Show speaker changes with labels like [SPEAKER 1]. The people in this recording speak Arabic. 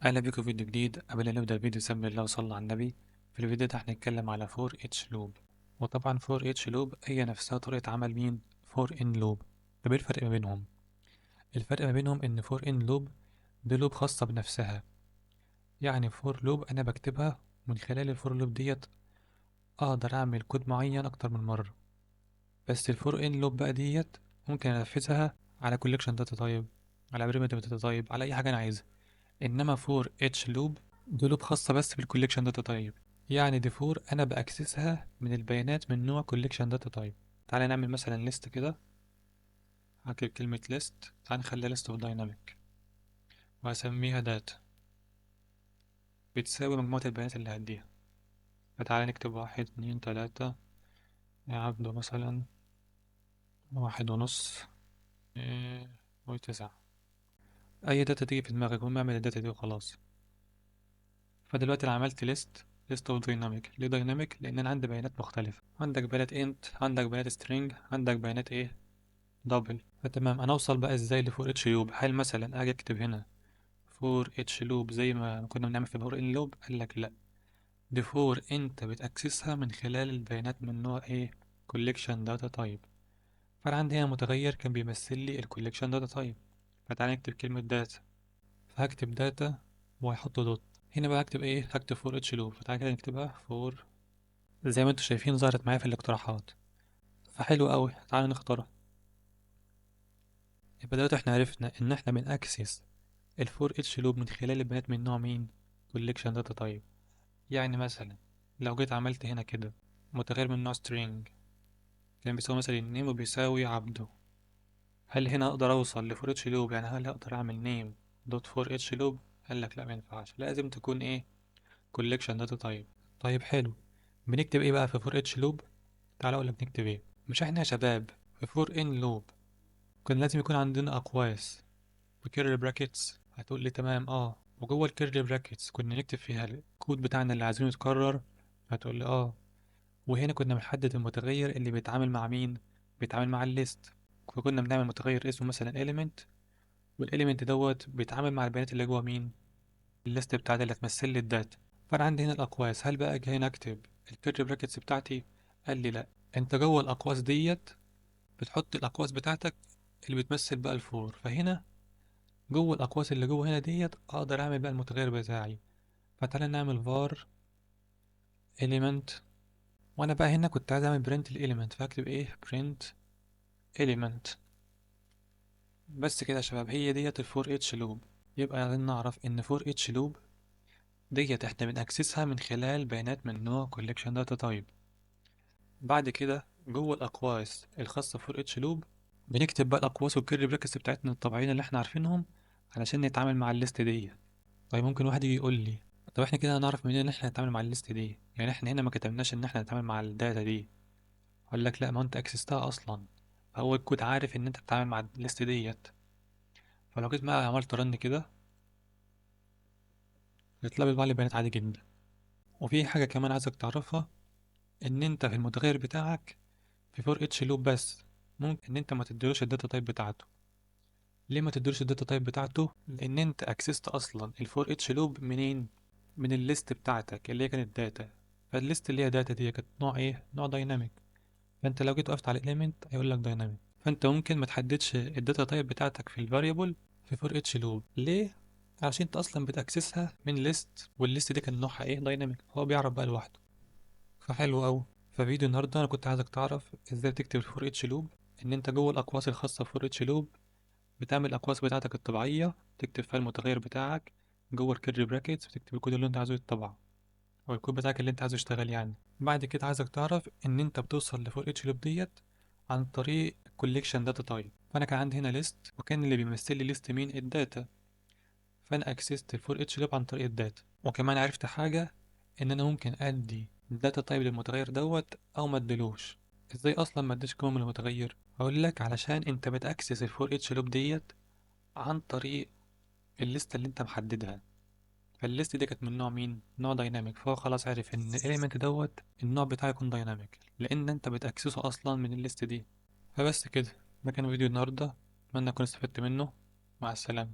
[SPEAKER 1] أهلا بيكم في فيديو جديد. قبل ما نبدأ الفيديو سمي الله وصلى على النبي. في الفيديو ده هنتكلم على فور اتش لوب. وطبعا فور اتش لوب هي نفسها طريقة عمل مين فور ان لوب. طب ايه الفرق ما بينهم؟ الفرق ما بينهم ان فور ان لوب دي لوب خاصة بنفسها. يعني فور لوب انا بكتبها من خلال الفور لوب ديت اقدر اعمل كود معين اكتر من مرة. بس الفور ان لوب بقى ديت ممكن انفذها على كوليكشن داتا تايب، على بريمتيف داتا تايب، على اي حاجة انا عايزها. انما فور اتش لوب دي لوب خاصة بس بالكوليكشن داتا تايب. يعني دي فور انا باكسسها من البيانات من نوع كوليكشن داتا تايب. تعالى نعمل مثلا ليست كده. هكتب كلمة ليست، تعالى نخليها ليست اوف دايناميك وهسميها داتا بتساوي مجموعة البيانات اللي هديها. فتعالى نكتب 1 2 3 عبده مثلا 1.5 و9. اي داتا تيجي في دماغك قوم اعمل الداتا دي وخلاص. فدلوقتي انا عملت ليست اوف دايناميك. ليه دايناميك؟ لان انا عندي بيانات مختلفه، عندك بيانات انت، عندك بيانات سترينج، عندك بيانات ايه دبل. فتمام، انا اوصل بقى ازاي لفور اتش لوب؟ هل مثلا اجي اكتب هنا فور اتش لوب زي ما كنا بنعمل في فور ان لوب؟ قال لك لا، دي فور انت بتاكسسها من خلال البيانات من نوع ايه كوليكشن داتا تايب. فانا عندي هنا متغير كان بيمثل لي الكوليكشن داتا تايب. فتعالى نكتب كلمه داتا، فهكتب داتا وهيحط دوت. هنا بقى هكتب ايه؟ هكتب فور اتش لوب. فتعالى كده نكتبها فور زي ما انتوا شايفين ظهرت معايا في الاقتراحات. فحلو قوي، تعالوا نختارها. يبقى دلوقتي احنا عرفنا ان احنا بنأكسس الفور اتش لوب من خلال البيانات من نوع مين كوليكشن داتا تايب. يعني مثلا لو جيت عملت هنا كده متغير من نوع string كان بيساوي مثلا النيم وبيساوي عبده، هل هنا اقدر اوصل لفور اتش لوب؟ يعني هل اقدر اعمل نيم دوت فور اتش لوب؟ قال لك لا، ما ينفعش، لازم تكون ايه كوليكشن داتا تايب. طيب حلو، بنكتب ايه بقى في فور اتش لوب؟ تعالى اقول لك بنكتب ايه. مش احنا يا شباب في فور ان لوب كان لازم يكون عندنا اقواس وكيرلي براكتس؟ هتقول لي تمام اه. وجوه الكيرلي براكتس كنا نكتب فيها الكود بتاعنا اللي عايزينه يتكرر؟ هتقول لي اه. وهنا كنا بنحدد المتغير اللي بيتعامل مع مين، بيتعامل مع الليست. فكنا بنعمل متغير اسمه مثلا element، والelement دوت بيتعامل مع البيانات اللي جوه مين الليست بتاعتي اللي هتمثل لي الداتا. فانا عندي هنا الاقواس، هل بقى اجي هنا اكتب الكيرلي براكتس بتاعتي؟ قال لي لا، انت جوه الاقواس ديت بتحط الاقواس بتاعتك اللي بتمثل بقى الفور. فهنا جوه الاقواس اللي جوه هنا ديت اقدر اعمل بقى المتغير بتاعي. فتعالى نعمل var element. وانا بقى هنا كنت عايز اعمل print element، فاكتب ايه print element. بس كده يا شباب، هي ديت الفور اتش لوب. يبقى عايزين نعرف ان فور اتش لوب ديت احنا بنأكسسها من خلال بيانات من نوع collection data type. بعد كده جوه الاقواس الخاصه بفور اتش لوب بنكتب بقى الاقواس والكيرلي براكتس بتاعتنا الطبيعيين اللي احنا عارفينهم علشان نتعامل مع الليست دي. طيب ممكن واحد يجي يقول لي طب احنا كده هنعرف منين ان احنا نتعامل مع الليست دي؟ يعني احنا هنا ما كتبناش ان احنا نتعامل مع الداتا دي. اقول لك لا، ما انت اكسستها اصلا، فهو الكود عارف ان انت بتتعامل مع الليست ديت. فلو جيت بقى عملت رن كده هيطلع لي البيانات عادي جدا. وفي حاجه كمان عايزك تعرفها، ان انت في المتغير بتاعك في فور اتش لوب بس ممكن ان انت ما تديلوش الداتا تايب بتاعته. ليه ما تديلوش الداتا تايب بتاعته؟ لان انت اكسست اصلا الفور اتش لوب منين؟ من الليست بتاعتك اللي هي كانت داتا. فالليست اللي هي داتا دي كانت نوع ايه؟ نوع دايناميك. فانت لو جيت وقفت على الاليمنت هيقول لك دايناميك. فانت ممكن ما تحددش الداتا تايب بتاعتك في الفاريبل في فور اتش لوب. ليه؟ عشان انت اصلا بتاكسسها من ليست، والليست دي كان نوعها ايه دايناميك، هو بيعرف بقى لوحده. فحلو قوي. ففيديو النهارده انا كنت عايزك تعرف ازاي تكتب الفور اتش لوب، ان انت جوه الاقواس الخاصه بفور اتش لوب بتعمل الاقواس بتاعتك الطبيعيه تكتب فيها المتغير بتاعك. جوه الكيرلي براكتس بتكتب الكود اللي انت عايزه يتطبع او الكود بتاعك اللي انت عايزه يشتغل يعني. بعد كده عايزك تعرف ان انت بتوصل لفور اتش لوب ديت عن طريق كوليكشن داتا تايب. فانا كان عندي هنا ليست، وكان اللي بيمثل لي ليست مين الداتا. فانا اكسست الفور اتش لوب عن طريق الداتا. وكمان عرفت حاجه، ان انا ممكن ادي الداتا تايب للمتغير دوت او ما اديلوش. ازاي اصلا ما اديش قيمه من المتغير؟ هقول لك علشان انت بتاكسس الفور اتش لوب ديت عن طريق الليسته اللي انت محددها. فالليست دي كانت من نوع مين؟ نوع دايناميك. فهو خلاص عارف ان الاليمنت دوت النوع بتاعه يكون دايناميك لان انت بتاكسسه اصلا من الليست دي. فبس كده، ده كان فيديو النهارده، اتمنى اكون استفدت منه. مع السلامه.